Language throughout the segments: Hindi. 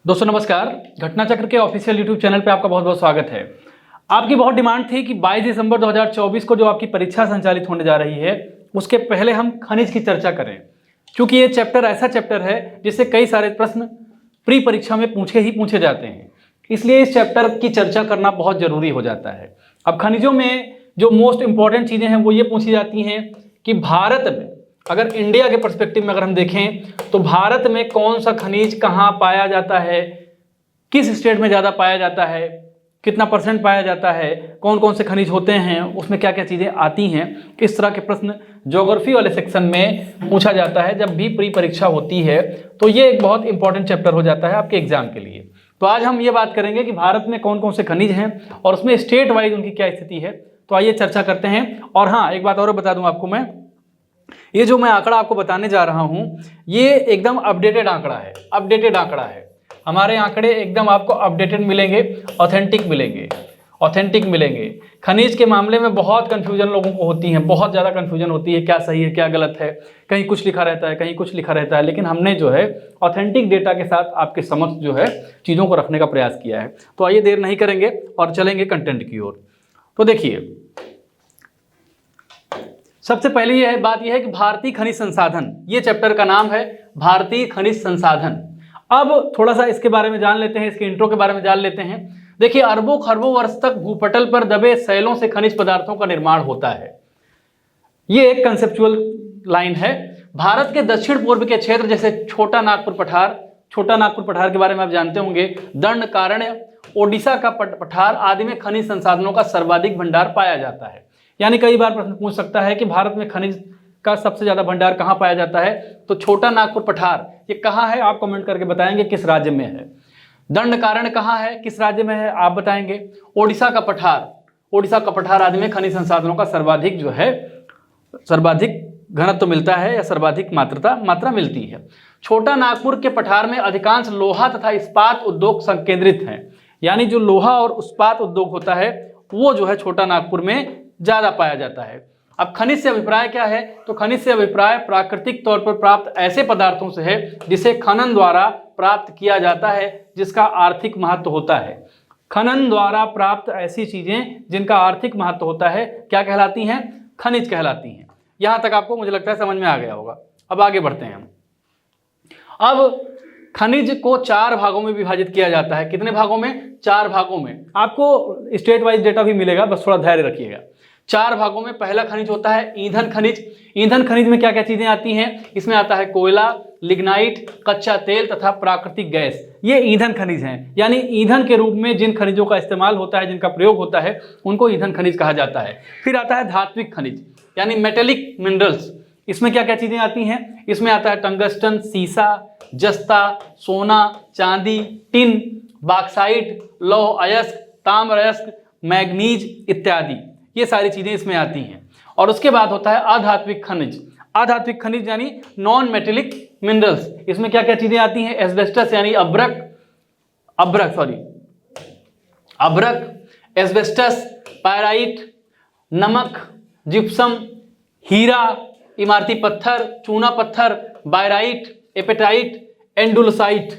दोस्तों नमस्कार। घटना चक्र के ऑफिशियल यूट्यूब चैनल पे आपका बहुत बहुत स्वागत है। आपकी बहुत डिमांड थी कि 22 दिसंबर 2024 को जो आपकी परीक्षा संचालित होने जा रही है उसके पहले हम खनिज की चर्चा करें, क्योंकि ये चैप्टर ऐसा चैप्टर है जिससे कई सारे प्रश्न प्री परीक्षा में पूछे जाते हैं, इसलिए इस चैप्टर की चर्चा करना बहुत जरूरी हो जाता है। अब खनिजों में जो मोस्ट इंपॉर्टेंट चीज़ें हैं वो ये पूछी जाती हैं कि भारत में, अगर इंडिया के पर्सपेक्टिव में अगर हम देखें तो भारत में कौन सा खनिज कहाँ पाया जाता है, किस स्टेट में ज़्यादा पाया जाता है, कितना % पाया जाता है, कौन कौन से खनिज होते हैं, उसमें क्या क्या चीज़ें आती हैं। इस तरह के प्रश्न ज्योग्राफी वाले सेक्शन में पूछा जाता है जब भी प्री परीक्षा होती है, तो ये एक बहुत इंपॉर्टेंट चैप्टर हो जाता है आपके एग्जाम के लिए। तो आज हम ये बात करेंगे कि भारत में कौन कौन से खनिज हैं और उसमें स्टेट वाइज उनकी क्या स्थिति है। तो आइए चर्चा करते हैं। और हाँ, एक बात और बता दूं आपको, मैं ये जो मैं आंकड़ा आपको बताने जा रहा हूं ये एकदम अपडेटेड आंकड़ा है। अपडेटेड आंकड़ा है, हमारे आंकड़े एकदम आपको अपडेटेड मिलेंगे, ऑथेंटिक मिलेंगे। खनिज के मामले में बहुत कंफ्यूजन लोगों को होती है, बहुत ज़्यादा कंफ्यूजन होती है, क्या सही है क्या गलत है, कहीं कुछ लिखा रहता है कहीं कुछ लिखा रहता है, लेकिन हमने जो है ऑथेंटिक डेटा के साथ आपके समक्ष जो है चीज़ों को रखने का प्रयास किया है। तो आइए देर नहीं करेंगे और चलेंगे कंटेंट की ओर। तो देखिए, सबसे पहले यह बात यह है कि भारतीय खनिज संसाधन, ये चैप्टर का नाम है भारतीय खनिज संसाधन। अब थोड़ा सा इसके बारे में जान लेते हैं, इसके इंट्रो के बारे में जान लेते हैं। देखिए, अरबों खरबों वर्ष तक भूपटल पर दबे शैलों से खनिज पदार्थों का निर्माण होता है। ये एक कंसेप्चुअल लाइन है। भारत के दक्षिण पूर्व के क्षेत्र जैसे छोटा नागपुर पठार के बारे में आप जानते होंगे, दंडकारण्य, ओडिशा का पठार आदि में खनिज संसाधनों का सर्वाधिक भंडार पाया जाता है। यानी कई बार प्रश्न पूछ सकता है कि भारत में खनिज का सबसे ज्यादा भंडार कहाँ पाया जाता है, तो छोटा नागपुर पठार ये कहाँ है, आप कमेंट करके बताएंगे किस राज्य में है। दंडकारण्य कहाँ है, किस राज्य में है, आप बताएंगे। ओडिशा का पठार आदि में खनिज संसाधनों का सर्वाधिक घनत्व मिलता है या सर्वाधिक मात्रा मिलती है। छोटा नागपुर के पठार में अधिकांश लोहा तथा इस्पात उद्योग संकेंद्रित हैं। यानी जो लोहा और इस्पात उद्योग होता है वो जो है छोटा नागपुर में ज्यादा पाया जाता है। अब खनिज से अभिप्राय क्या है, तो खनिज से अभिप्राय प्राकृतिक तौर पर प्राप्त ऐसे पदार्थों से है जिसे खनन द्वारा प्राप्त किया जाता है, जिसका आर्थिक महत्व होता है। खनन द्वारा प्राप्त ऐसी चीजें जिनका आर्थिक महत्व होता है क्या कहलाती हैं, खनिज कहलाती हैं। यहां तक आपको मुझे लगता है समझ में आ गया होगा। अब आगे बढ़ते हैं हम। अब खनिज को 4 भागों में विभाजित किया जाता है। कितने भागों में, 4 भागों में। आपको स्टेट वाइज डेटा भी मिलेगा, बस थोड़ा धैर्य रखिएगा। 4 भागों में पहला खनिज होता है ईंधन खनिज। ईंधन खनिज में क्या क्या चीजें आती हैं, इसमें आता है कोयला, लिग्नाइट, कच्चा तेल तथा प्राकृतिक गैस। ये ईंधन खनिज हैं, यानी ईंधन के रूप में जिन खनिजों का इस्तेमाल होता है, जिनका प्रयोग होता है, उनको ईंधन खनिज कहा जाता है। फिर आता है धात्विक खनिज यानी मेटेलिक मिनरल्स। इसमें क्या क्या चीजें आती हैं, इसमें आता है टंगस्टन, सीसा, जस्ता, सोना, चांदी, टिन, बॉक्साइट, लौह अयस्क, ताम्र अयस्क, मैग्नीज इत्यादि, ये सारी चीजें इसमें आती हैं। और उसके बाद होता है अधात्विक खनिज। अधात्विक खनिज यानी नॉन मेटेलिक मिनरल्स। इसमें क्या क्या चीजें आती हैं, एस्बेस्टस यानी अभ्रक, एस्बेस्टस, पायराइट, नमक, जिप्सम, हीरा, इमारती पत्थर, चूना पत्थर, बायराइट, एपेटाइट, एंडुलसाइट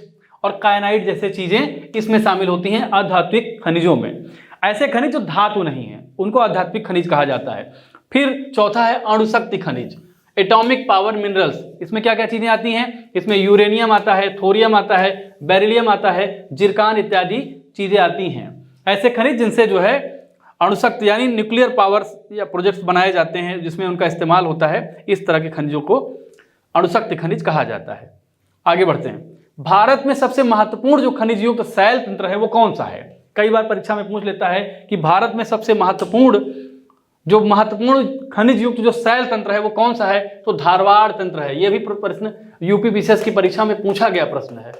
और कायनाइट जैसे चीजें इसमें शामिल होती हैं अधात्विक खनिजों में। ऐसे खनिज जो धातु नहीं है उनको अधात्विक खनिज कहा जाता है। फिर चौथा है अणुशक्ति खनिज, एटॉमिक पावर मिनरल्स। इसमें क्या क्या चीजें आती हैं, इसमें यूरेनियम आता है, थोरियम आता है, बेरिलियम आता है, जिरकान इत्यादि चीजें आती हैं। ऐसे खनिज जिनसे जो है अणुशक्ति यानी न्यूक्लियर पावर या प्रोजेक्ट्स बनाए जाते हैं जिसमें उनका इस्तेमाल होता है, इस तरह के खनिजों को अणुशक्ति खनिज कहा जाता है। आगे बढ़ते हैं। भारत में सबसे महत्वपूर्ण जो खनिज युक्त शैल तंत्र है वो कौन सा है। कई बार परीक्षा में पूछ लेता है कि भारत में सबसे महत्वपूर्ण खनिज युक्त जो शैल तंत्र है वो कौन सा है, तो धारवाड़ तंत्र है। यह भी प्रश्न यूपी विशेष की परीक्षा में पूछा गया प्रश्न है,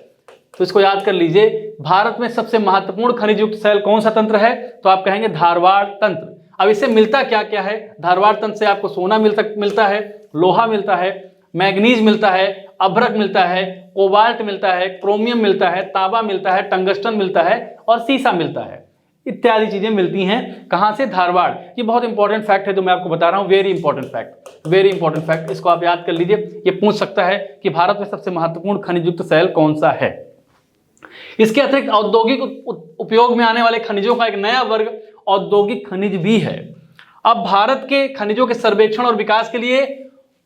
तो इसको याद कर लीजिए। भारत में सबसे महत्वपूर्ण खनिज युक्त शैल कौन सा तंत्र है, तो आप कहेंगे धारवाड़ तंत्र। अब इससे मिलता क्या क्या है, धारवाड़ तंत्र से आपको सोना मिलता है, लोहा मिलता है, मैग्नीज मिलता है, अभ्रक मिलता है, कोबाल्ट मिलता है, क्रोमियम मिलता है, तांबा मिलता है, टंगस्टन मिलता है और सीसा मिलता है, इत्यादि चीजें मिलती हैं। कहां से, धारवाड़। ये बहुत इंपॉर्टेंट फैक्ट है जो मैं आपको बता रहा हूं, वेरी इंपॉर्टेंट फैक्ट, इसको आप याद कर लीजिए। ये पूछ सकता है कि भारत में सबसे महत्वपूर्ण खनिज युक्त शैल कौन सा है। इसके अतिरिक्त औद्योगिक उपयोग में आने वाले खनिजों का एक नया वर्ग औद्योगिक खनिज भी है। अब भारत के खनिजों के सर्वेक्षण और विकास के लिए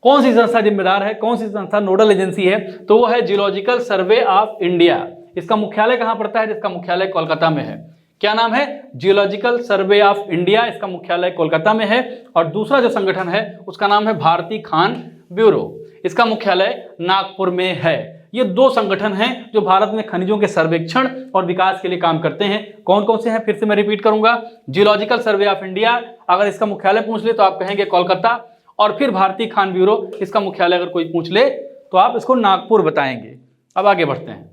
कौन सी संस्था जिम्मेदार है, कौन सी संस्था नोडल एजेंसी है, तो वो है जियोलॉजिकल सर्वे ऑफ इंडिया। इसका मुख्यालय कहां पड़ता है? जिसका मुख्यालय कोलकाता में है। क्या नाम है? Geological survey of India. इसका मुख्यालय कोलकाता में है। और दूसरा जो संगठन है उसका नाम है भारतीय खान ब्यूरो। इसका मुख्यालय नागपुर में है। ये दो संगठन हैं जो भारत में खनिजों के सर्वेक्षण और विकास के लिए काम करते हैं। कौन कौन से हैं फिर से मैं रिपीट करूंगा। जियोलॉजिकल सर्वे ऑफ इंडिया, अगर इसका मुख्यालय पूछ ले तो आप कहेंगे कोलकाता। और फिर भारतीय खान ब्यूरो, इसका मुख्यालय अगर कोई पूछ ले तो आप इसको नागपुर बताएंगे। अब आगे बढ़ते हैं।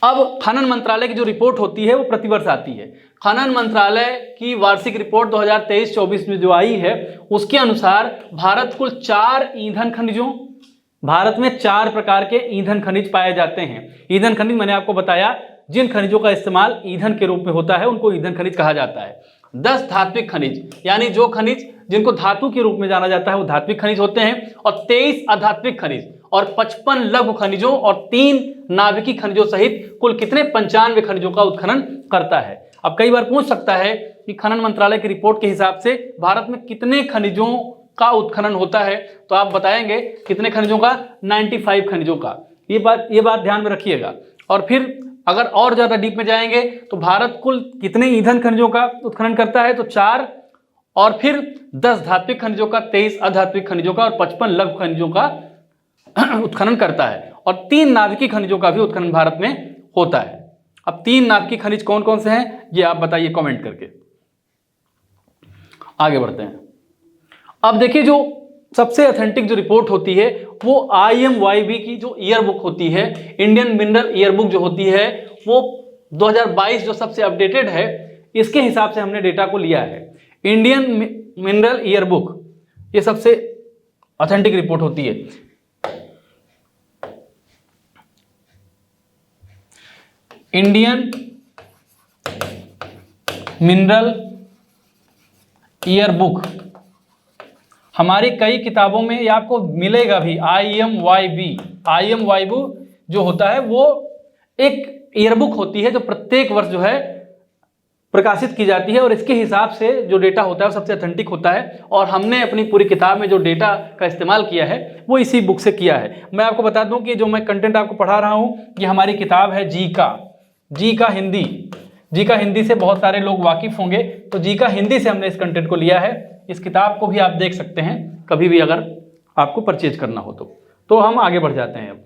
अब खनन मंत्रालय की जो रिपोर्ट होती है वो प्रतिवर्ष आती है। खनन मंत्रालय की वार्षिक रिपोर्ट 2023-24 में जो आई है उसके अनुसार भारत कुल 4 ईंधन खनिजों, भारत में 4 प्रकार के ईंधन खनिज पाए जाते हैं। ईंधन खनिज मैंने आपको बताया, जिन खनिजों का इस्तेमाल ईंधन के रूप में होता है उनको ईंधन खनिज कहा जाता है। 10 धात्विक खनिज, यानी जो खनिज जिनको धातु के रूप में जाना जाता है वो धात्विक खनिज होते हैं, और 23 अधात्विक खनिज और 55 लघु खनिजों और 3 नाभिकीय खनिजों सहित कुल कितने 95 खनिजों का उत्खनन करता है। अब कई बार पूछ सकता है कि खनन मंत्रालय की रिपोर्ट के हिसाब से भारत में कितने खनिजों का उत्खनन होता है, तो आप बताएंगे कितने खनिजों का? 95 खनिजों का। ये बात ध्यान में रखिएगा। और फिर अगर और ज्यादा डीप में जाएंगे तो भारत कुल कितने ईंधन खनिजों का उत्खनन करता है, तो 4, और फिर 10 धात्विक खनिजों का, 23 अधात्विक खनिजों का और 55 लघु खनिजों का उत्खनन करता है, और 3 नाभिकीय खनिजों का भी उत्खनन भारत में होता है। अब 3 नाभिकीय खनिज कौन कौन से हैं ये आप बताइए कमेंट करके। आगे बढ़ते हैं। अब देखिए, जो सबसे ऑथेंटिक जो रिपोर्ट होती है वो IMYB की जो ईयर बुक होती है, इंडियन मिनरल ईयर बुक जो होती है, वो 2022 जो सबसे अपडेटेड है, इसके हिसाब से हमने डेटा को लिया है। इंडियन मिनरल ईयर बुक ये सबसे ऑथेंटिक रिपोर्ट होती है। इंडियन मिनरल ईयर बुक हमारी कई किताबों में ये आपको मिलेगा भी। IMYB जो होता है वो एक ईयरबुक होती है जो प्रत्येक वर्ष जो है प्रकाशित की जाती है, और इसके हिसाब से जो डेटा होता है वो सबसे ऑथेंटिक होता है। और हमने अपनी पूरी किताब में जो डेटा का इस्तेमाल किया है वो इसी बुक से किया है। मैं आपको बता दूं कि जो मैं कंटेंट आपको पढ़ा रहा हूं ये हमारी किताब है जी का हिंदी से बहुत सारे लोग वाकिफ होंगे, तो जी का हिंदी से हमने इस कंटेंट को लिया है। इस किताब को भी आप देख सकते हैं कभी भी अगर आपको परचेज करना हो तो हम आगे बढ़ जाते हैं। अब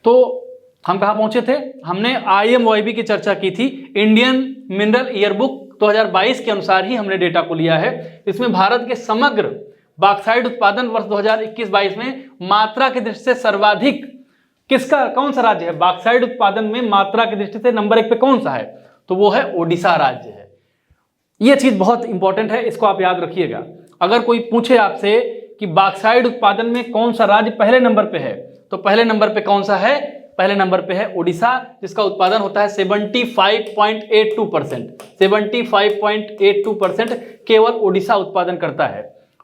तो हम कहाँ पहुंचे थे? हमने IMYB की चर्चा की थी। इंडियन मिनरल ईयर बुक 2022 के अनुसार ही हमने डेटा को लिया है। इसमें भारत के समग्र बॉक्साइट उत्पादन वर्ष 2021-22 में मात्रा की दृष्टि से सर्वाधिक कौन सा राज्य है? बॉक्साइट उत्पादन में मात्रा की दृष्टि से नंबर 1 पे कौन सा है? तो वो है ओडिशा राज्य है। ये चीज बहुत इंपॉर्टेंट है, इसको आप याद रखिएगा। अगर कोई पूछे आपसे कि बॉक्साइट उत्पादन में कौन सा राज्य पहले नंबर पे है, तो पहले नंबर पे कौन सा है? पहले नंबर पे है ओडिशा, जिसका उत्पादन होता है 75.82%। 75.82% केवल ओडिशा उत्पादन करता है।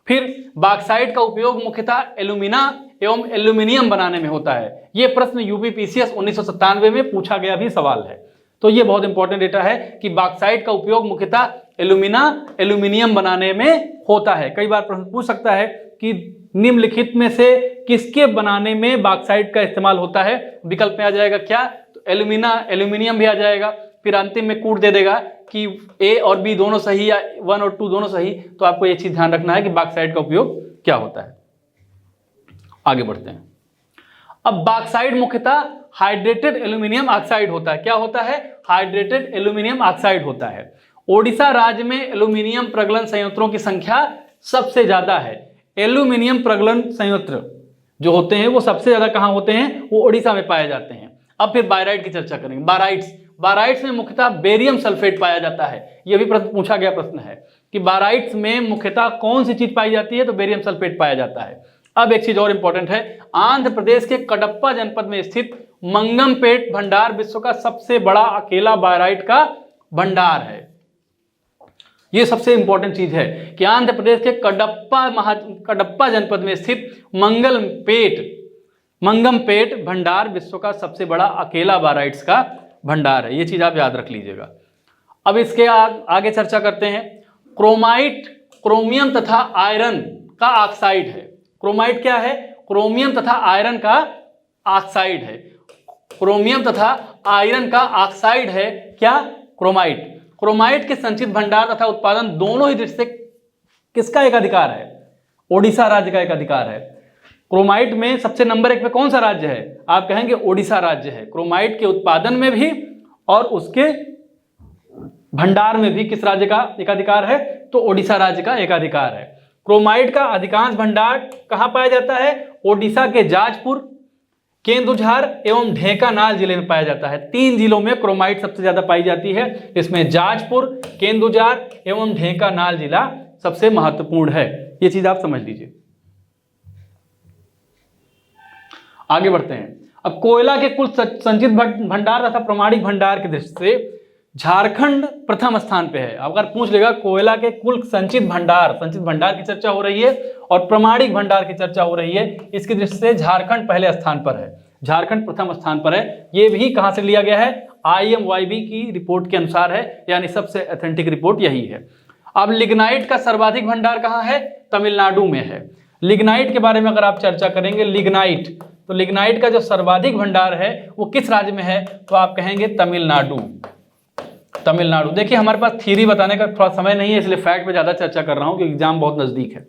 फिर बॉक्साइट का उपयोग मुख्यतः एल्यूमिना एवं एल्यूमिनियम बनाने में होता है। यह प्रश्न यूपीपीसीएस 1997 में पूछा गया भी सवाल है। तो ये बहुत इंपॉर्टेंट डेटा है कि बॉक्साइट का उपयोग मुख्यतः एल्यूमिनियम बनाने में होता है। कई बार प्रश्न पूछ सकता है कि निम्नलिखित में से किसके बनाने में बॉक्साइट का इस्तेमाल होता है? विकल्प में आ जाएगा क्या? तो एल्यूमिनियम भी आ जाएगा। फिर अंतिम में कूट दे देगा कि A और B दोनों सही या 1 और 2 दोनों सही। तो आपको ये चीज ध्यान रखना है कि बॉक्साइट का उपयोग क्या होता है। आगे बढ़ते हैं। अब बॉक्साइट मुख्यतः हाइड्रेटेड एल्यूमिनियम ऑक्साइड होता है। क्या होता है? हाइड्रेटेड एल्यूमिनियम ऑक्साइड होता है। ओडिशा राज्य में एल्यूमिनियम प्रगलन संयंत्रों की संख्या सबसे ज्यादा है। एल्यूमिनियम प्रगलन संयंत्र जो होते हैं वो सबसे ज्यादा कहां होते हैं? वो ओडिशा में पाए जाते हैं। अब फिर बायराइट की चर्चा करेंगे। बाराइट्स में मुख्यतः बेरियम सल्फेट पाया जाता है। यह भी प्रश्न पूछा गया प्रश्न है कि बाराइट्स में मुख्यतः कौन सी चीज पाई जाती है? तो बेरियम सल्फेट पाया जाता है। अब एक चीज और इंपॉर्टेंट है, आंध्र प्रदेश के कडप्पा जनपद में स्थित मंगमपेट भंडार विश्व का सबसे बड़ा अकेला बाराइट का भंडार है। यह सबसे इंपॉर्टेंट चीज है कि आंध्र प्रदेश के कडप्पा जनपद में स्थित मंगमपेट भंडार विश्व का सबसे बड़ा अकेला बाराइट्स का भंडार है, ये चीज आप याद रख लीजिएगा। अब इसके आगे चर्चा करते हैं। क्रोमाइट क्रोमियम तथा आयरन का ऑक्साइड है। क्रोमाइट क्या है? क्रोमियम तथा आयरन का ऑक्साइड है। क्रोमियम तथा आयरन का ऑक्साइड है क्या? क्रोमाइट। क्रोमाइट के संचित भंडार तथा उत्पादन दोनों ही दृष्टि से किसका एकाधिकार है? ओडिशा राज्य का एकाधिकार है। क्रोमाइट में सबसे नंबर 1 पे कौन सा राज्य है? आप कहेंगे ओडिशा राज्य है। क्रोमाइट के उत्पादन में भी और उसके भंडार में भी किस राज्य का एकाधिकार है? तो ओडिशा राज्य का एकाधिकार है। क्रोमाइट का अधिकांश भंडार कहां पाया जाता है? ओडिशा के जाजपुर, केंदुझार एवं ढेंकानाल जिले में पाया जाता है। 3 जिलों में क्रोमाइट सबसे ज्यादा पाई जाती है। इसमें जाजपुर, केंदुझार एवं ढेंकानाल जिला सबसे महत्वपूर्ण है। ये चीज आप समझ लीजिए। आगे बढ़ते हैं। अब कोयला के कुल संचित भंडार तथा प्रमाणिक भंडार की दृष्टि से झारखंड प्रथम स्थान पे है। अगर पूछ लेगा कोयला के कुल संचित भंडार की चर्चा हो रही है और प्रमाणिक भंडार की चर्चा हो रही है, इसकी दृष्टि से झारखंड पहले स्थान पर है। झारखंड प्रथम स्थान पर है। ये भी कहां से लिया गया है? IMYB की रिपोर्ट के अनुसार है, यानी सबसे ऑथेंटिक रिपोर्ट यही है। अब लिग्नाइट का सर्वाधिक भंडार कहां है? तमिलनाडु में है। लिग्नाइट के बारे में अगर आप चर्चा करेंगे, लिग्नाइट, तो लिग्नाइट का जो सर्वाधिक भंडार है वो किस राज्य में है? तो आप कहेंगे तमिलनाडु। तमिलनाडु। देखिए हमारे पास थ्योरी बताने का थोड़ा समय नहीं है, इसलिए फैक्ट पे ज्यादा चर्चा कर रहा हूं क्योंकि एग्जाम बहुत नजदीक है।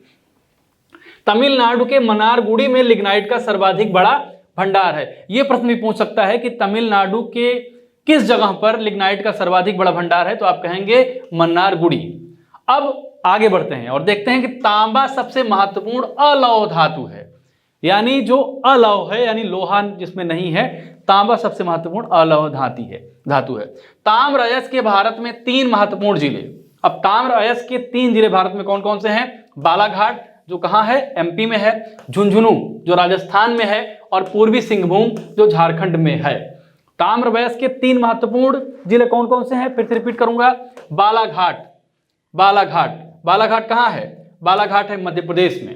तमिलनाडु के मनारगुड़ी में लिग्नाइट का सर्वाधिक बड़ा भंडार है। यह प्रश्न भी पूछ सकता है कि तमिलनाडु के किस जगह पर लिग्नाइट का सर्वाधिक बड़ा भंडार है? तो आप कहेंगे मन्नारगुड़ी। अब आगे बढ़ते हैं और देखते हैं कि तांबा सबसे महत्वपूर्ण अलौह धातु है, यानी जो अलौह है यानी लोहा जिसमें नहीं है, तांबा सबसे महत्वपूर्ण अलौह धातु है। ताम्र अयस्क के भारत में 3 महत्वपूर्ण जिले। अब ताम्र अयस्क के 3 जिले भारत में कौन कौन से हैं? बालाघाट जो कहां है? MP में है, झुंझुनू जो राजस्थान में है और पूर्वी सिंहभूम जो झारखंड में है। ताम्र अयस्क के 3 महत्वपूर्ण जिले कौन कौन से हैं? फिर से रिपीट करूंगा। बालाघाट कहां है? बालाघाट है मध्य प्रदेश में।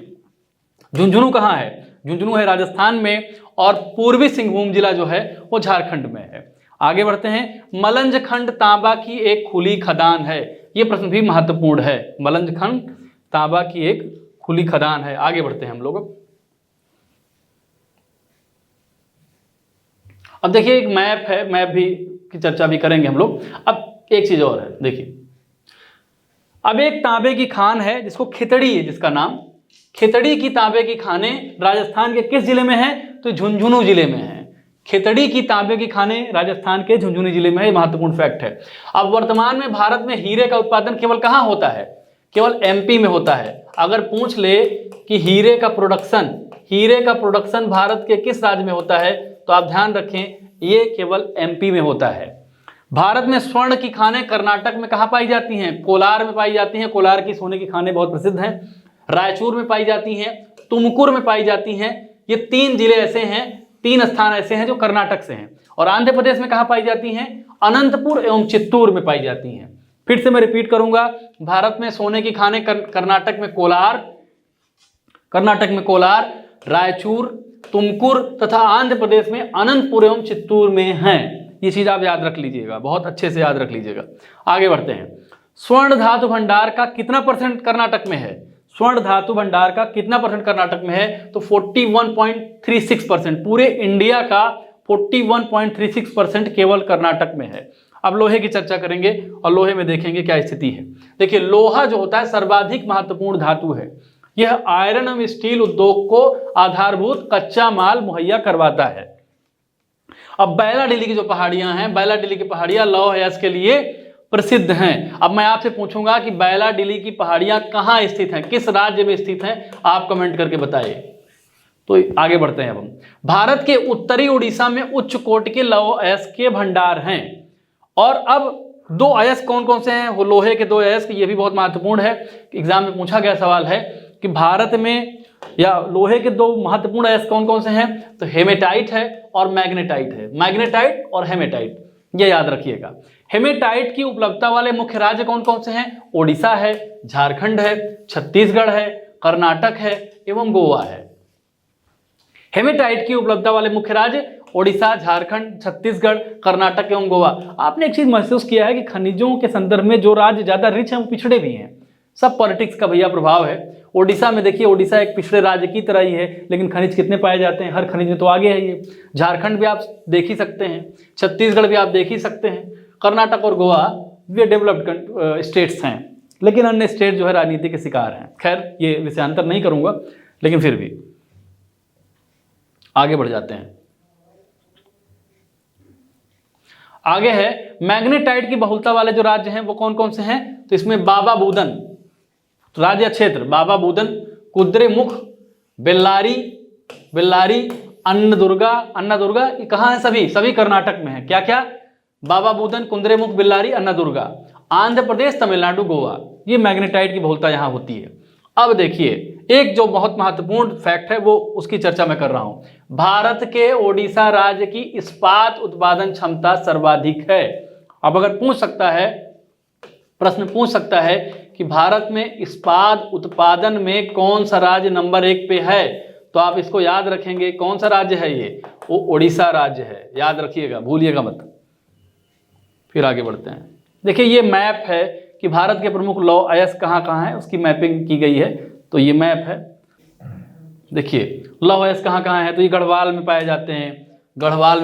झुंझुनू कहां है? झुंझुनू है राजस्थान में और पूर्वी सिंहभूम जिला जो है वो झारखंड में है। आगे बढ़ते हैं। मलंजखंड तांबा की एक खुली खदान है। यह प्रश्न भी महत्वपूर्ण है। मलंजखंड तांबा की एक खुली खदान है। आगे बढ़ते हैं हम लोग। अब देखिए एक मैप है, मैप भी की चर्चा भी करेंगे हम लोग। अब एक चीज और है, देखिए अब एक तांबे की खान है जिसको खितड़ी है, जिसका नाम खितड़ी की तांबे की खानें राजस्थान के किस जिले में है? तो झुंझुनू जिले में है। खितड़ी की तांबे की खानें राजस्थान के झुंझुनू जिले में है। महत्वपूर्ण फैक्ट है। अब वर्तमान में भारत में हीरे का उत्पादन केवल कहां होता है? केवल MP में होता है। अगर पूछ ले कि हीरे का प्रोडक्शन भारत के किस राज्य में होता है, तो आप ध्यान रखें ये केवल MP में होता है। भारत में स्वर्ण की खानें कर्नाटक में कहां पाई जाती हैं? कोलार में पाई जाती हैं। कोलार की सोने की खानें बहुत प्रसिद्ध हैं। रायचूर में पाई जाती हैं, तुमकुर में पाई जाती हैं। ये 3 जिले ऐसे हैं, 3 स्थान ऐसे हैं जो कर्नाटक से हैं। और आंध्र प्रदेश में कहां पाई जाती हैं? अनंतपुर एवं चित्तूर में पाई जाती हैं। फिर से मैं रिपीट करूंगा। भारत में सोने की खानें कर्नाटक में कोलार, रायचूर, तुमकुर तथा आंध्र प्रदेश में अनंतपुर एवं चित्तूर में हैं। ये चीज आप याद रख लीजिएगा, बहुत अच्छे से याद रख लीजिएगा। आगे बढ़ते हैं। स्वर्ण धातु भंडार का कितना % कर्नाटक में है? स्वर्ण धातु भंडार का कितना % कर्नाटक में है? तो 41.36%। पूरे इंडिया का 41.36% केवल कर्नाटक में है। अब लोहे की चर्चा करेंगे और लोहे में देखेंगे क्या स्थिति है। देखिए लोहा जो होता है सर्वाधिक महत्वपूर्ण धातु है। यह आयरन एवं स्टील उद्योग को आधारभूत कच्चा माल मुहैया करवाता है। अब बैलाडिली की जो पहाड़ियां हैं, बैलाडिली की पहाड़ियां लौह अयस्क के लिए प्रसिद्ध हैं। अब मैं आपसे पूछूंगा कि बैलाडिली की पहाड़ियां कहां स्थित हैं, किस राज्य में स्थित हैं, आप कमेंट करके बताइए। तो आगे बढ़ते हैं अब हम। भारत के उत्तरी उड़ीसा में उच्च कोटि के लौह अयस्क के भंडार हैं। और अब 2 अयस्क कौन कौन से हैं? वो लोहे के 2 अयस्क, ये भी बहुत महत्वपूर्ण है। एग्जाम में पूछा गया सवाल है कि भारत में या लोहे के 2 महत्वपूर्ण अयस्क कौन कौन से हैं? तो हेमेटाइट है और मैग्नेटाइट है। मैग्नेटाइट और हेमेटाइट, ये याद रखिएगा। हेमेटाइट की उपलब्धता वाले मुख्य राज्य कौन कौन से हैं? ओडिशा है, झारखंड है, छत्तीसगढ़ है, कर्नाटक है एवं गोवा है। हेमेटाइट की उपलब्धता वाले मुख्य राज्य ओडिशा, झारखंड, छत्तीसगढ़, कर्नाटक एवं गोवा। आपने एक चीज महसूस किया है कि खनिजों के संदर्भ में जो राज्य ज्यादा रिच हैं वो पिछड़े भी हैं। सब पॉलिटिक्स का भैया प्रभाव है। ओडिशा में देखिए, ओडिशा एक पिछड़े राज्य की तरह ही है, लेकिन खनिज कितने पाए जाते हैं, हर खनिज में तो आगे है ये। झारखंड भी आप देख ही सकते हैं, छत्तीसगढ़ भी आप देख ही सकते हैं, कर्नाटक और गोवा ये डेवलप्ड स्टेट्स हैं, लेकिन अन्य स्टेट जो है राजनीति के शिकार हैं। खैर ये विषयांतर नहीं करूंगा, लेकिन फिर भी आगे बढ़ जाते हैं। आगे है मैग्नेटाइट की बहुलता वाले जो राज्य हैं वो कौन कौन से हैं, तो इसमें बाबा बूदन राज्य क्षेत्र, बाबा बूदन, कुद्रेमुख, बेल्लारी, अन्नादुर्गा, ये कहाँ है, सभी कर्नाटक में है। क्या क्या, बाबा बूदन, कुद्रेमुख, बेल्लारी, अन्नादुर्गा, आंध्र प्रदेश, तमिलनाडु, गोवा, ये मैग्नेटाइट की बहुलता यहाँ होती है। अब देखिए एक जो बहुत महत्वपूर्ण फैक्ट है वो उसकी चर्चा मैं कर रहा हूं। भारत के ओडिशा राज्य की इस्पात उत्पादन क्षमता सर्वाधिक है। अब अगर प्रश्न पूछ सकता है कि भारत में इस्पात उत्पादन में कौन सा राज्य नंबर 1 पे है, तो आप इसको याद रखेंगे। कौन सा राज्य है ये, वो ओडिशा राज्य है, याद रखिएगा, भूलिएगा मत। फिर आगे बढ़ते हैं। देखिए ये मैप है कि भारत के प्रमुख लौह अयस्क कहाँ कहाँ है, उसकी मैपिंग की गई है। तो ये मैप है, देखिए लौह अयस्क कहाँ कहाँ है, तो ये गढ़वाल में पाए जाते हैं, गढ़वाल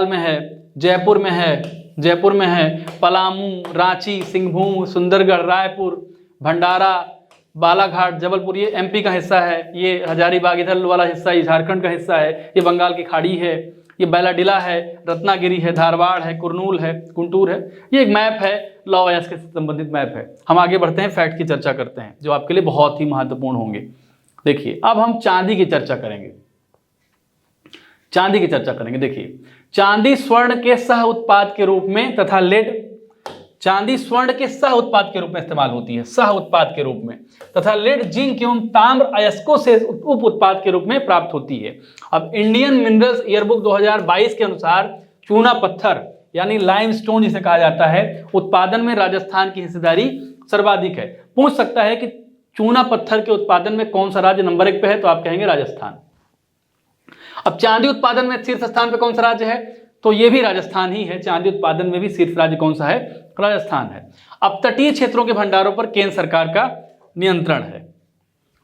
में है, जयपुर में है, पलामू, रांची, सिंहभूम, सुंदरगढ़, रायपुर, भंडारा, बालाघाट, जबलपुर, ये एमपी का हिस्सा है। ये हजारीबाग इधर वाला हिस्सा ये झारखंड का हिस्सा है। ये बंगाल की खाड़ी है, ये बैलाडिला है, रत्नागिरी है, धारवाड़ है, कुरनूल है, गुंटूर है। ये एक मैप है, लौह अयस्क से संबंधित मैप है। हम आगे बढ़ते हैं, फैक्ट की चर्चा करते हैं जो आपके लिए बहुत ही महत्वपूर्ण होंगे। देखिए अब हम चांदी की चर्चा करेंगे, देखिए चांदी स्वर्ण के सह उत्पाद के रूप में तथा चांदी स्वर्ण के सह उत्पाद के रूप में इस्तेमाल होती है, सह उत्पाद के रूप में, तथा लेड, जिंक एवं ताम्र अयस्कों से उप उत्पाद के रूप में प्राप्त होती है। अब इंडियन मिनरल्स ईयरबुक 2022 के अनुसार चूना पत्थर यानी लाइमस्टोन जिसे कहा जाता है, उत्पादन में राजस्थान की हिस्सेदारी सर्वाधिक है। पूछ सकता है कि चूना पत्थर के उत्पादन में कौन सा राज्य नंबर 1 पे है, तो आप कहेंगे राजस्थान। अब चांदी उत्पादन में शीर्ष स्थान पे कौन सा राज्य है, तो ये भी राजस्थान ही है। चांदी उत्पादन में भी शीर्ष राज्य कौन सा है, राजस्थान है। अब तटीय क्षेत्रों के भंडारों पर केंद्र सरकार का नियंत्रण है।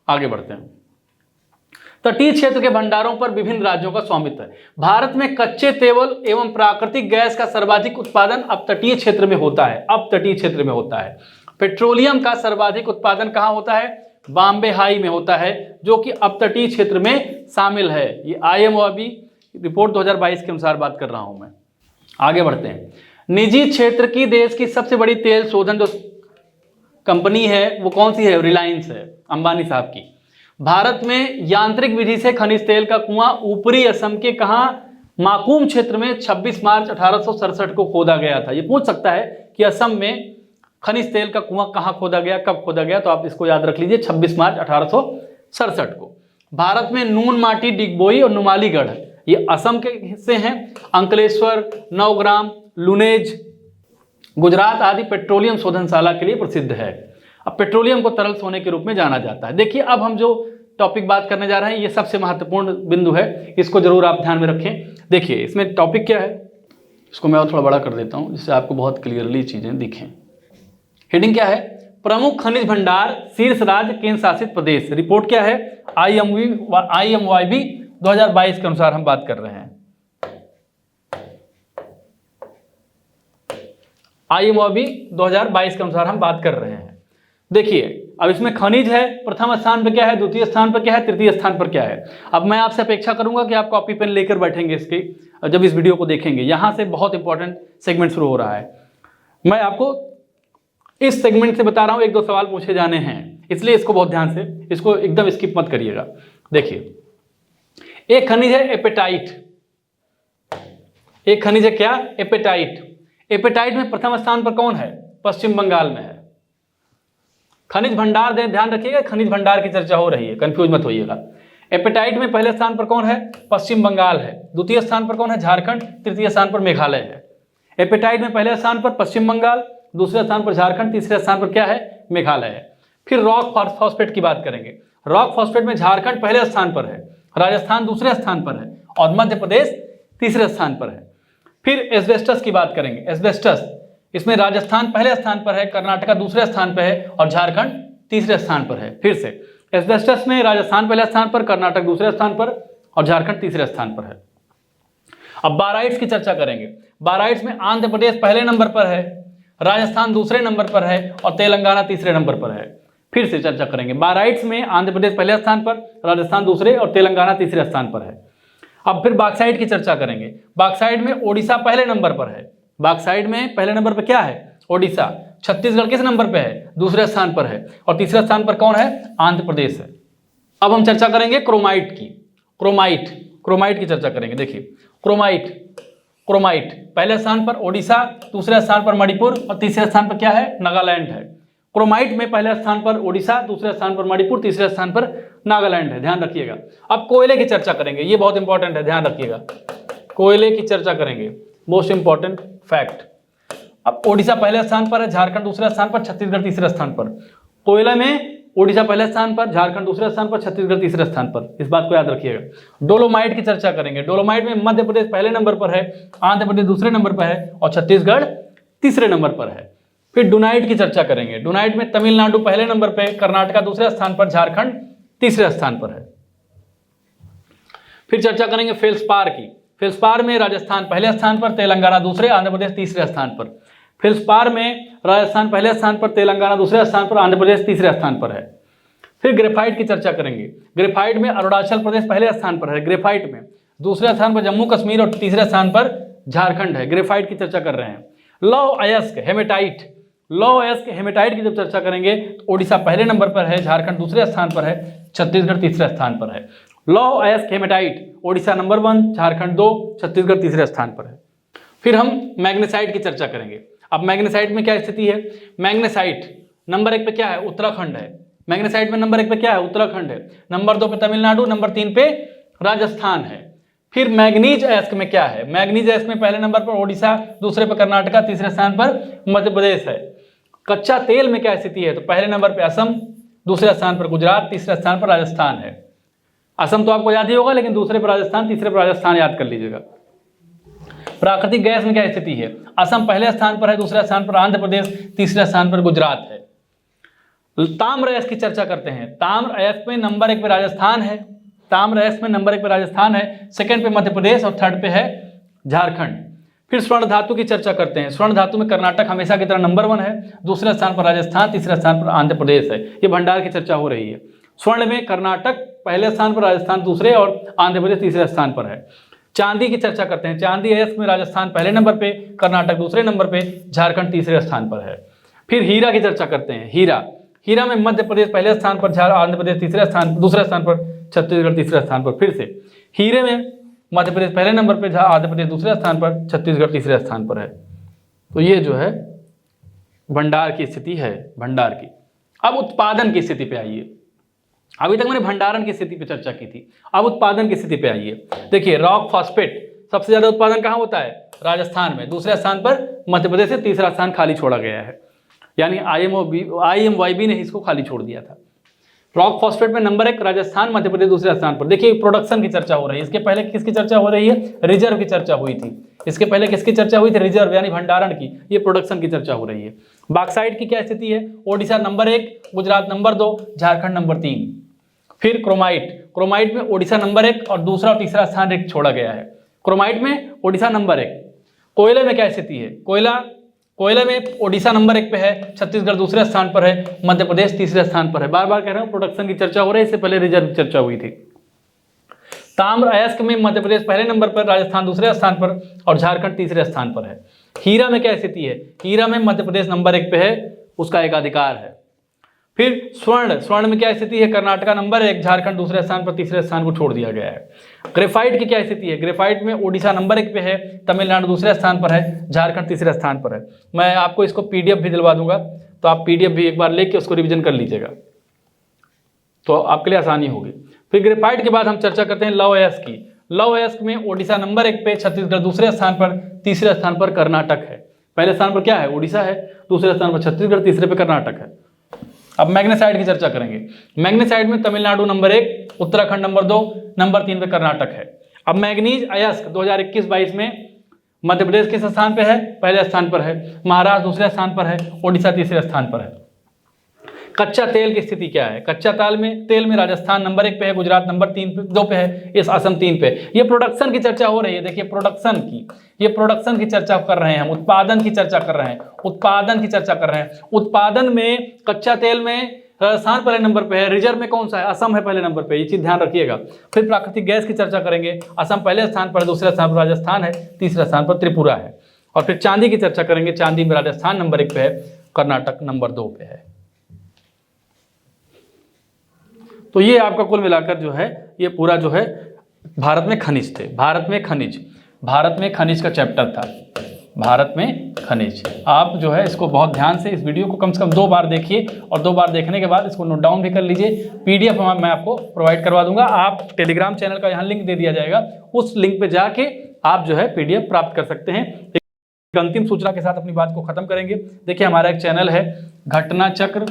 आगे बढ़ते हैं। तटीय क्षेत्र के भंडारों पर विभिन्न राज्यों का स्वामित्व है। भारत में कच्चे तेल एवं प्राकृतिक गैस का सर्वाधिक उत्पादन अब तटीय क्षेत्र में होता है। पेट्रोलियम का सर्वाधिक उत्पादन कहाँ होता है, बॉम्बे हाई में होता है, जो कि अब तटीय क्षेत्र में शामिल है। ये IMOB रिपोर्ट 2022 के अनुसार बात कर रहा हूं मैं। आगे बढ़ते हैं। निजी क्षेत्र की देश की सबसे बड़ी तेल शोधन जो कंपनी है वो कौन सी है, रिलायंस है, अंबानी साहब की। भारत में यांत्रिक विधि से खनिज तेल का कुआं ऊपरी असम के कहां, माकूम क्षेत्र में 26 मार्च 1867 को खोदा गया था। ये पूछ सकता है कि असम में खनिज तेल का कुआं कहां खोदा गया, कब खोदा गया, तो आप इसको याद रख लीजिए 26 मार्च 1867 को। भारत में नून माटी, डिगबोई और नुमालीगढ़ ये असम के हिस्से हैं। अंकलेश्वर, नवग्राम, लुनेज, गुजरात आदि पेट्रोलियम शोधनशाला के लिए प्रसिद्ध है। अब पेट्रोलियम को तरल सोने के रूप में जाना जाता है। देखिए अब हम जो टॉपिक बात करने जा रहे हैं ये सबसे महत्वपूर्ण बिंदु है, इसको जरूर आप ध्यान में रखें। देखिए इसमें टॉपिक क्या है, इसको मैं और थोड़ा बड़ा कर देता हूं जिससे आपको बहुत क्लियरली चीजें दिखें। हेडिंग क्या है, प्रमुख खनिज भंडार, शीर्ष राज्य, केंद्र शासित प्रदेश। रिपोर्ट क्या है, IMOB 2022 के अनुसार हम बात कर रहे हैं। IMOB 2022 के अनुसार हम बात कर रहे हैं। देखिए अब इसमें खनिज है, प्रथम स्थान पर क्या है, द्वितीय स्थान पर क्या है, तृतीय स्थान पर क्या है। अब मैं आपसे अपेक्षा करूंगा कि आप कॉपी पेन लेकर बैठेंगे इसके, जब इस वीडियो को देखेंगे। यहां से बहुत इंपॉर्टेंट सेगमेंट शुरू हो रहा है। मैं आपको इस सेगमेंट से बता रहा हूं, 1-2 सवाल पूछे जाने हैं, इसलिए इसको बहुत ध्यान से, इसको एकदम स्किप मत करिएगा। देखिए एक खनिज है एपेटाइट, एक खनिज है क्या, एपेटाइट। एपेटाइट में प्रथम स्थान पर कौन है, पश्चिम बंगाल में है। खनिज भंडार ध्यान रखिएगा, खनिज भंडार की चर्चा हो रही है, कंफ्यूज मत होइएगा। एपेटाइट में पहले स्थान पर कौन है, पश्चिम बंगाल है। द्वितीय स्थान पर कौन है, झारखंड। तृतीय स्थान पर मेघालय है। एपेटाइट में पहले स्थान पर पश्चिम बंगाल, दूसरे स्थान पर झारखंड, तीसरे स्थान पर क्या है, मेघालय है। फिर रॉक फॉस्फेट की बात करेंगे। रॉक फॉस्फेट में झारखंड पहले स्थान पर है, राजस्थान दूसरे स्थान पर है और मध्य प्रदेश तीसरे स्थान पर है। फिर एस्बेस्टस की बात करेंगे। एस्बेस्टस, इसमें राजस्थान पहले स्थान पर है, कर्नाटक दूसरे स्थान पर है और झारखंड तीसरे स्थान पर है। फिर से एस्बेस्टस में राजस्थान पहले स्थान पर, कर्नाटक दूसरे स्थान पर और झारखंड तीसरे स्थान पर है। अब बाराइट्स की चर्चा करेंगे। बाराइट्स में आंध्र प्रदेश पहले नंबर पर है, राजस्थान दूसरे नंबर पर है और तेलंगाना तीसरे नंबर पर है। फिर से चर्चा करेंगे। बाराइट्स में आंध्र प्रदेश पहले स्थान पर, राजस्थान दूसरे और तेलंगाना तीसरे स्थान पर है। अब फिर बॉक्साइट की चर्चा करेंगे। बॉक्साइट में ओडिशा पहले नंबर पर है। बॉक्साइट में पहले नंबर पर क्या है? ओडिशा। छत्तीसगढ़ किस नंबर पे है? दूसरे स्थान पर है और तीसरे स्थान पर कौन है? आंध्र प्रदेश है। अब हम चर्चा करेंगे क्रोमाइट की। क्रोमाइट की चर्चा करेंगे। देखिए क्रोमाइट पहले स्थान पर ओडिशा, दूसरे स्थान पर मणिपुर और तीसरे स्थान पर क्या है? नागालैंड है। क्रोमाइट में पहले स्थान पर ओडिशा, दूसरे स्थान पर मणिपुर, तीसरे स्थान पर नागालैंड है, ध्यान रखिएगा। अब कोयले की चर्चा करेंगे, ये बहुत इंपॉर्टेंट है, ध्यान रखिएगा। कोयले की चर्चा करेंगे, मोस्ट इंपॉर्टेंट फैक्ट। अब ओडिशा पहले स्थान पर है, झारखंड दूसरे स्थान पर, छत्तीसगढ़ तीसरे स्थान पर। कोयला में ओडिशा पहले स्थान पर, झारखंड दूसरे स्थान पर, छत्तीसगढ़ तीसरे स्थान पर, इस बात को याद रखिएगा। डोलोमाइट की चर्चा करेंगे। डोलोमाइट में मध्य प्रदेश पहले नंबर पर है, आंध्र प्रदेश दूसरे नंबर पर है और छत्तीसगढ़ तीसरे नंबर पर है। फिर डुनाइट की चर्चा करेंगे। डुनाइट में तमिलनाडु पहले नंबर पर, कर्नाटक दूसरे स्थान पर, झारखंड तीसरे स्थान पर है। फिर चर्चा करेंगे फेल्सपार की। फेल्सपार में राजस्थान पहले स्थान पर, तेलंगाना दूसरे, आंध्र प्रदेश तीसरे स्थान पर। फेल्सपार में राजस्थान पहले स्थान पर, तेलंगाना दूसरे स्थान पर, आंध्र प्रदेश तीसरे स्थान पर है। फिर ग्रेफाइट की चर्चा करेंगे। ग्रेफाइट में अरुणाचल प्रदेश पहले स्थान पर है, ग्रेफाइट में दूसरे स्थान पर जम्मू कश्मीर और तीसरे स्थान पर झारखंड है। ग्रेफाइट की चर्चा कर रहे हैं। लौह अयस्क हेमेटाइट की जब चर्चा करेंगे तो ओडिशा पहले नंबर पर है, झारखंड दूसरे स्थान पर है, छत्तीसगढ़ तीसरे स्थान पर है। लौह अयस्क हेमेटाइट ओडिशा नंबर 1, झारखंड 2, छत्तीसगढ़ तीसरे स्थान पर है। फिर हम मैग्नेसाइट की चर्चा करेंगे। अब मैग्नेसाइट में क्या स्थिति है? मैग्नेसाइट नंबर 1 पे क्या है? उत्तराखंड है। मैग्नेसाइट में नंबर 1 पे क्या है? उत्तराखंड है। नंबर 2 पे तमिलनाडु, नंबर 3 पे राजस्थान है। फिर मैग्नीज अयस्क में क्या है? मैग्नीज अयस्क में पहले नंबर पर ओडिशा, दूसरे पर कर्नाटक, तीसरे स्थान पर मध्य प्रदेश है। कच्चा तेल में क्या स्थिति है? तो पहले नंबर पे असम, दूसरे स्थान पर गुजरात, तीसरे स्थान पर राजस्थान है। असम तो आपको याद ही होगा, लेकिन दूसरे पर राजस्थान, तीसरे पर राजस्थान याद कर लीजिएगा। प्राकृतिक गैस में क्या स्थिति है? असम पहले स्थान पर है, दूसरे स्थान पर आंध्र प्रदेश, तीसरे स्थान पर गुजरात है। ताम्र अयस्क की चर्चा करते हैं। ताम्र अयस्क में नंबर 1 पे राजस्थान है। ताम्र अयस्क में नंबर 1 पे राजस्थान है, सेकंड पे मध्य प्रदेश और थर्ड पे है झारखंड। फिर स्वर्ण धातु की चर्चा करते हैं। स्वर्ण धातु में कर्नाटक हमेशा की तरह नंबर 1 है, दूसरे स्थान पर राजस्थान, तीसरे स्थान पर आंध्र प्रदेश है। ये भंडार की चर्चा हो रही है। स्वर्ण में कर्नाटक पहले स्थान पर, राजस्थान दूसरे और आंध्र प्रदेश तीसरे स्थान पर है। चांदी की चर्चा करते हैं। चांदी अयस्क में राजस्थान पहले नंबर पे, कर्नाटक दूसरे नंबर पे, झारखंड तीसरे स्थान पर है। फिर हीरा की चर्चा करते हैं। हीरा में मध्य प्रदेश पहले स्थान पर, आंध्र प्रदेश तीसरे स्थान, दूसरे स्थान पर, छत्तीसगढ़ तीसरे स्थान पर। फिर से हीरे में मध्य प्रदेश पहले नंबर पर, आंध्र प्रदेश दूसरे स्थान पर, छत्तीसगढ़ तीसरे स्थान पर है। तो ये जो है भंडार की स्थिति है, भंडार की। अब उत्पादन की स्थिति पे आइए। अभी तक मैंने भंडारण की स्थिति पे चर्चा की थी, अब उत्पादन की स्थिति पे आइए। देखिए रॉक फॉस्फेट सबसे ज्यादा उत्पादन कहाँ होता है? राजस्थान में। दूसरे स्थान पर मध्य प्रदेश से, तीसरा स्थान खाली छोड़ा गया है, यानी IMYB ने इसको खाली छोड़ दिया था। रॉक फॉस्फेट में नंबर 1 राजस्थान, मध्य प्रदेश दूसरे स्थान पर। देखिए प्रोडक्शन की चर्चा हो रही है। इसके पहले किसकी चर्चा हो रही है? रिजर्व की चर्चा हुई थी। इसके पहले किसकी चर्चा हुई थी? रिजर्व यानी भंडारण की। ये प्रोडक्शन की चर्चा हो रही है। बॉक्साइट की क्या स्थिति है? Odisha number 1, Gujarat number 2, Jharkhand number 3। फिर क्रोमाइट में ओडिशा नंबर 1 और दूसरा और तीसरा स्थान एक छोड़ा गया है। क्रोमाइट में ओडिशा नंबर 1। कोयले में क्या स्थिति है? कोयला में ओडिशा नंबर 1 पे है, छत्तीसगढ़ दूसरे स्थान पर है, मध्य प्रदेश तीसरे स्थान पर है। बार बार कह रहा हूं प्रोडक्शन की चर्चा हो रही है, इससे पहले रिजर्व की चर्चा हुई थी। ताम्र अयस्क में मध्य प्रदेश पहले नंबर पर, राजस्थान दूसरे स्थान पर और झारखंड तीसरे स्थान पर है। हीरा में क्या स्थिति है? हीरा में मध्य प्रदेश नंबर 1 पे है, उसका एक अधिकार है। फिर स्वर्ण में क्या स्थिति है? कर्नाटक नंबर 1, झारखंड दूसरे स्थान पर, तीसरे स्थान को छोड़ दिया गया है। ग्रेफाइट की क्या स्थिति है? ग्रेफाइट में ओडिशा नंबर 1 पे है, तमिलनाडु दूसरे स्थान पर है, झारखंड तीसरे स्थान पर है। मैं आपको इसको PDF भी दिलवा दूंगा, तो आप PDF भी एक बार लेके उसको रिविजन कर लीजिएगा, तो आपके लिए आसानी होगी। फिर ग्रेफाइट के बाद हम चर्चा करते हैं लौह अयस्क की। लौह अयस्क में ओडिशा नंबर 1 पे, छत्तीसगढ़ दूसरे स्थान पर, तीसरे स्थान पर कर्नाटक है। पहले स्थान पर क्या है? ओडिशा है, दूसरे स्थान पर छत्तीसगढ़, तीसरे पे कर्नाटक है। अब मैग्नेसाइड की चर्चा करेंगे। मैग्नेसाइड में Tamil Nadu number 1, Uttarakhand number 2, number 3 पे कर्नाटक है। अब मैग्नीज अयस्क 2021-22 में मध्य प्रदेश किस स्थान पे है? पहले स्थान पर है। महाराष्ट्र दूसरे स्थान पर है। ओडिशा तीसरे स्थान पर है। कच्चा तेल की स्थिति क्या है? कच्चा तेल में राजस्थान नंबर 1 पे है, गुजरात नंबर 2 पे है, इस असम 3 पे। ये प्रोडक्शन की चर्चा हो रही है। देखिए प्रोडक्शन की, ये प्रोडक्शन की चर्चा कर रहे हैं हम, उत्पादन की चर्चा कर रहे हैं, उत्पादन की चर्चा कर रहे हैं। उत्पादन में कच्चा तेल में राजस्थान पहले नंबर पे है, रिजर्व में कौन सा है? असम है पहले नंबर पे, ये चीज ध्यान रखिएगा। फिर प्राकृतिक गैस की चर्चा करेंगे, असम पहले स्थान पर, दूसरे स्थान पर राजस्थान है, तीसरे स्थान पर त्रिपुरा है। और फिर चांदी की चर्चा करेंगे, चांदी में राजस्थान नंबर 1 पे है, कर्नाटक नंबर 2 पे है। तो ये आपका कुल मिलाकर जो है ये पूरा जो है भारत में खनिज थे। भारत में खनिज का चैप्टर था, भारत में खनिज। आप जो है इसको बहुत ध्यान से, इस वीडियो को कम से कम 2 बार देखिए और 2 बार देखने के बाद इसको नोट डाउन भी कर लीजिए। पीडीएफ मैं आपको प्रोवाइड करवा दूंगा। आप टेलीग्राम चैनल का यहाँ लिंक दे दिया जाएगा, उस लिंक पे जाके आप जो है पीडीएफ प्राप्त कर सकते हैं। एक अंतिम सूचना के साथ अपनी बात को खत्म करेंगे। देखिए हमारा एक चैनल है घटना चक्र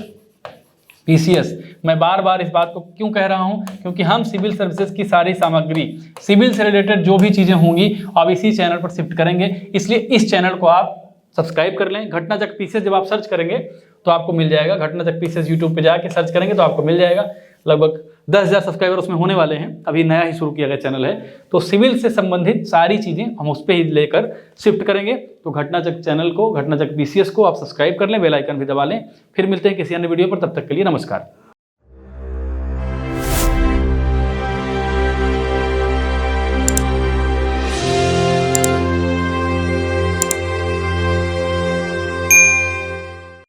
पीसीएस। मैं बार बार इस बात को क्यों कह रहा हूं? क्योंकि हम सिविल सर्विसेज की सारी सामग्री, सिविल से रिलेटेड जो भी चीजें होंगी अब इसी चैनल पर शिफ्ट करेंगे। इसलिए इस चैनल को आप सब्सक्राइब कर लें। घटना चक्र पीसीएस जब आप सर्च करेंगे तो आपको मिल जाएगा। घटना चक्र पीसीएस यूट्यूब पे जाके सर्च करेंगे तो आपको मिल जाएगा। लगभग 10,000 सब्सक्राइबर उसमें होने वाले हैं, अभी नया ही शुरू किया गया चैनल है। तो सिविल से संबंधित सारी चीज़ें हम उस पर ही लेकर शिफ्ट करेंगे। तो घटना चक्र चैनल को, घटना चक्र पीसीएस को आप सब्सक्राइब कर लें, बेल आइकन भी दबा लें। फिर मिलते हैं किसी अन्य वीडियो पर, तब तक के लिए नमस्कार।